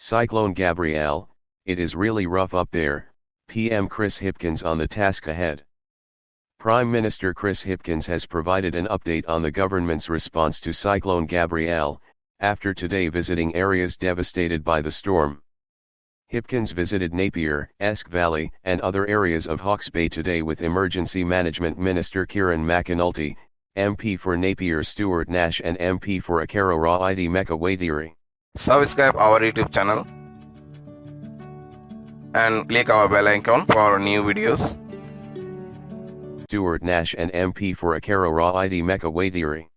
Cyclone Gabrielle, it is really rough up there, PM Chris Hipkins on the task ahead. Prime Minister Chris Hipkins has provided an update on the government's response to Cyclone Gabrielle, after today visiting areas devastated by the storm. Hipkins visited Napier, Esk Valley, and other areas of Hawke's Bay today with Emergency Management Minister Kieran McAnulty, MP for Napier Stuart Nash and MP for Akaro Raidi Mecca Wadiri. Subscribe our YouTube channel and click our bell icon for new videos. Stuart Nash and MP for Akaro Raidi Mecca Wadiri.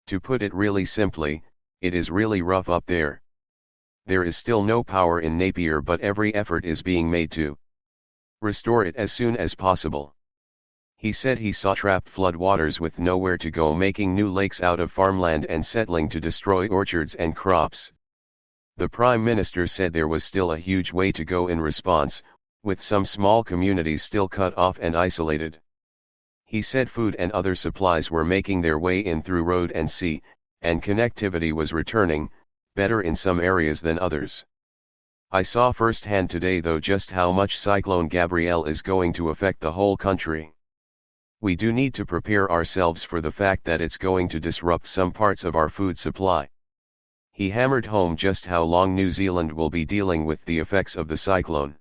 To put it really simply, it is really rough up there. There is still no power in Napier, but every effort is being made to restore it as soon as possible. He said he saw trapped floodwaters with nowhere to go, making new lakes out of farmland and settling to destroy orchards and crops. The Prime Minister said there was still a huge way to go in response, with some small communities still cut off and isolated. He said food and other supplies were making their way in through road and sea, and connectivity was returning, better in some areas than others. I saw firsthand today though just how much Cyclone Gabrielle is going to affect the whole country. We do need to prepare ourselves for the fact that it's going to disrupt some parts of our food supply. He hammered home just how long New Zealand will be dealing with the effects of the cyclone.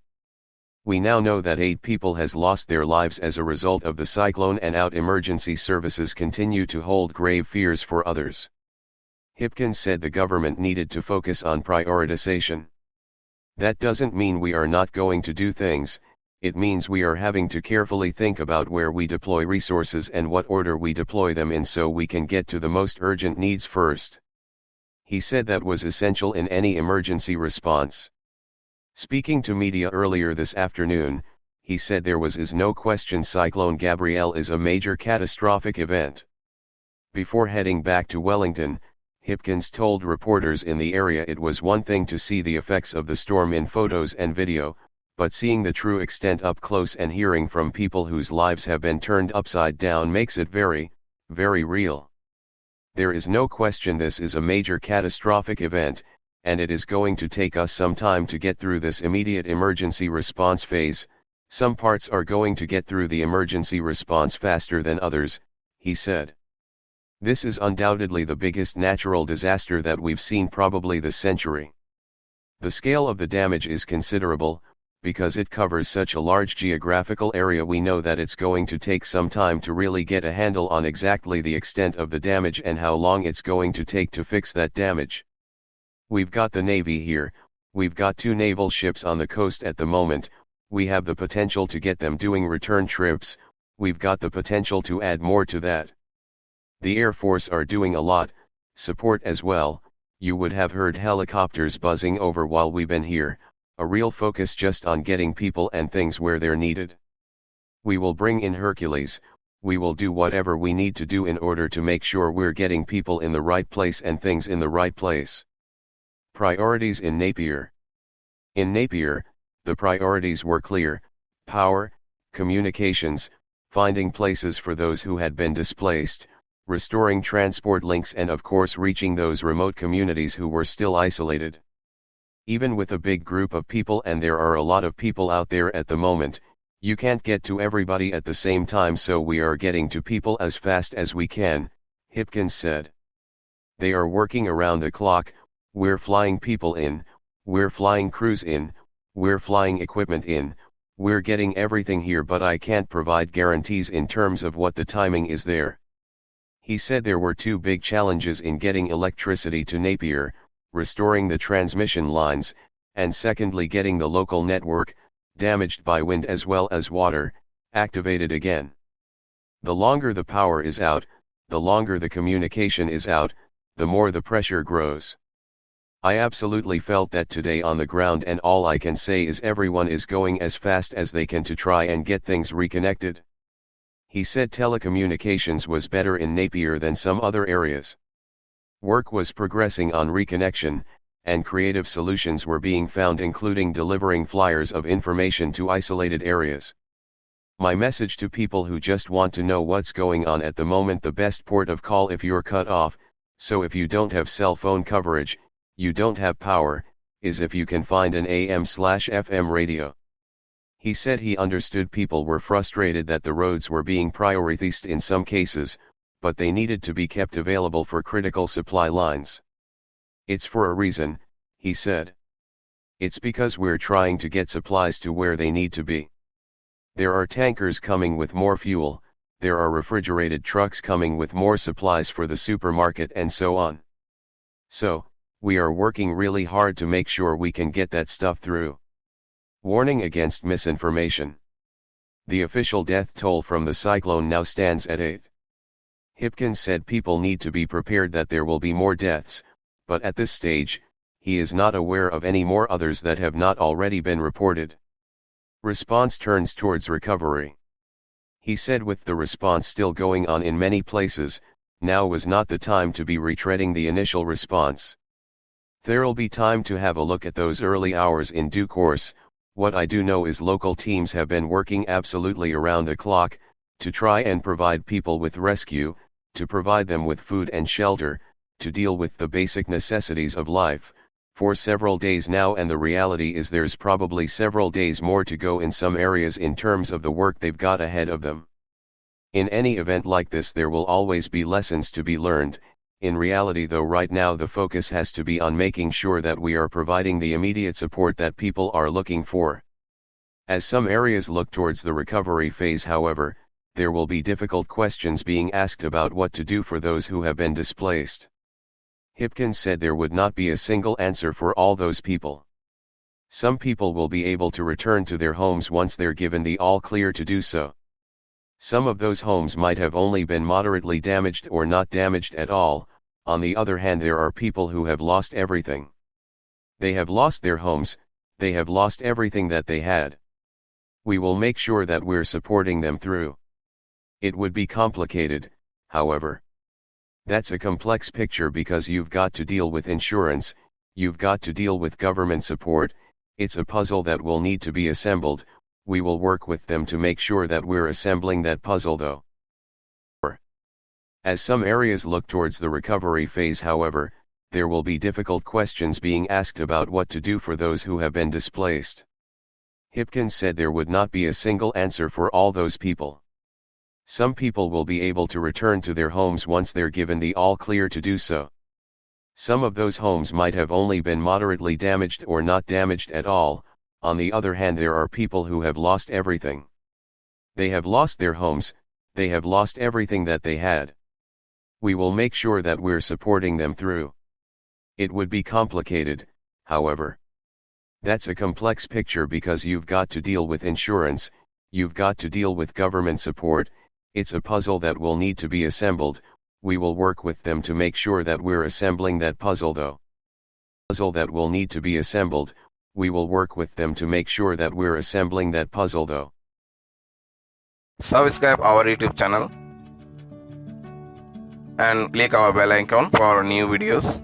We now know that 8 people has lost their lives as a result of the cyclone, and emergency services continue to hold grave fears for others. Hipkins said the government needed to focus on prioritization. That doesn't mean we are not going to do things, it means we are having to carefully think about where we deploy resources and what order we deploy them in so we can get to the most urgent needs first. He said that was essential in any emergency response. Speaking to media earlier this afternoon, he said there is no question Cyclone Gabrielle is a major catastrophic event. Before heading back to Wellington, Hipkins told reporters in the area it was one thing to see the effects of the storm in photos and video, but seeing the true extent up close and hearing from people whose lives have been turned upside down makes it very, very real. There is no question this is a major catastrophic event, and it is going to take us some time to get through this immediate emergency response phase. Some parts are going to get through the emergency response faster than others, he said. This is undoubtedly the biggest natural disaster that we've seen probably this century. The scale of the damage is considerable, because it covers such a large geographical area. We know that it's going to take some time to really get a handle on exactly the extent of the damage and how long it's going to take to fix that damage. We've got the Navy here, we've got 2 naval ships on the coast at the moment, we have the potential to get them doing return trips, we've got the potential to add more to that. The Air Force are doing a lot, support as well. You would have heard helicopters buzzing over while we've been here, a real focus just on getting people and things where they're needed. We will bring in Hercules, we will do whatever we need to do in order to make sure we're getting people in the right place and things in the right place. Priorities in Napier. In Napier, the priorities were clear: power, communications, finding places for those who had been displaced, restoring transport links, and of course reaching those remote communities who were still isolated. Even with a big group of people, and there are a lot of people out there at the moment, you can't get to everybody at the same time, so we are getting to people as fast as we can, Hipkins said. They are working around the clock, we're flying people in, we're flying crews in, we're flying equipment in, we're getting everything here, but I can't provide guarantees in terms of what the timing is there. He said there were 2 big challenges in getting electricity to Napier: restoring the transmission lines, and secondly getting the local network, damaged by wind as well as water, activated again. The longer the power is out, the longer the communication is out, the more the pressure grows. I absolutely felt that today on the ground, and all I can say is everyone is going as fast as they can to try and get things reconnected. He said telecommunications was better in Napier than some other areas. Work was progressing on reconnection, and creative solutions were being found, including delivering flyers of information to isolated areas. My message to people who just want to know what's going on at the moment: the best port of call if you're cut off, so if you don't have cell phone coverage, you don't have power, is if you can find an AM/FM radio. He said he understood people were frustrated that the roads were being prioritized in some cases, but they needed to be kept available for critical supply lines. It's for a reason, he said. It's because we're trying to get supplies to where they need to be. There are tankers coming with more fuel, there are refrigerated trucks coming with more supplies for the supermarket and so on. So, we are working really hard to make sure we can get that stuff through. Warning against misinformation. The official death toll from the cyclone now stands at 8. Hipkins said people need to be prepared that there will be more deaths, but at this stage, he is not aware of any more others that have not already been reported. Response turns towards recovery. He said with the response still going on in many places, now was not the time to be retreading the initial response. There'll be time to have a look at those early hours in due course. What I do know is local teams have been working absolutely around the clock, to try and provide people with rescue, to provide them with food and shelter, to deal with the basic necessities of life, for several days now, and the reality is there's probably several days more to go in some areas in terms of the work they've got ahead of them. In any event like this there will always be lessons to be learned. In reality though, right now the focus has to be on making sure that we are providing the immediate support that people are looking for. As some areas look towards the recovery phase, however, there will be difficult questions being asked about what to do for those who have been displaced. Hipkins said there would not be a single answer for all those people. Some people will be able to return to their homes once they're given the all clear to do so. Some of those homes might have only been moderately damaged or not damaged at all. On the other hand, there are people who have lost everything. They have lost their homes, they have lost everything that they had. We will make sure that we're supporting them through. It would be complicated, however. That's a complex picture because you've got to deal with insurance, you've got to deal with government support. It's a puzzle that will need to be assembled. We will work with them to make sure that we're assembling that puzzle though. As some areas look towards the recovery phase, however, there will be difficult questions being asked about what to do for those who have been displaced. Hipkins said there would not be a single answer for all those people. Some people will be able to return to their homes once they're given the all clear to do so. Some of those homes might have only been moderately damaged or not damaged at all. On the other hand, there are people who have lost everything. They have lost their homes, they have lost everything that they had. We will make sure that we're supporting them through. It would be complicated, however. That's a complex picture because you've got to deal with insurance, you've got to deal with government support. It's a puzzle that will need to be assembled. We will work with them to make sure that we're assembling that puzzle though. Puzzle that will need to be assembled. We will work with them to make sure that we're assembling that puzzle though. Subscribe our YouTube channel and click our bell icon for new videos.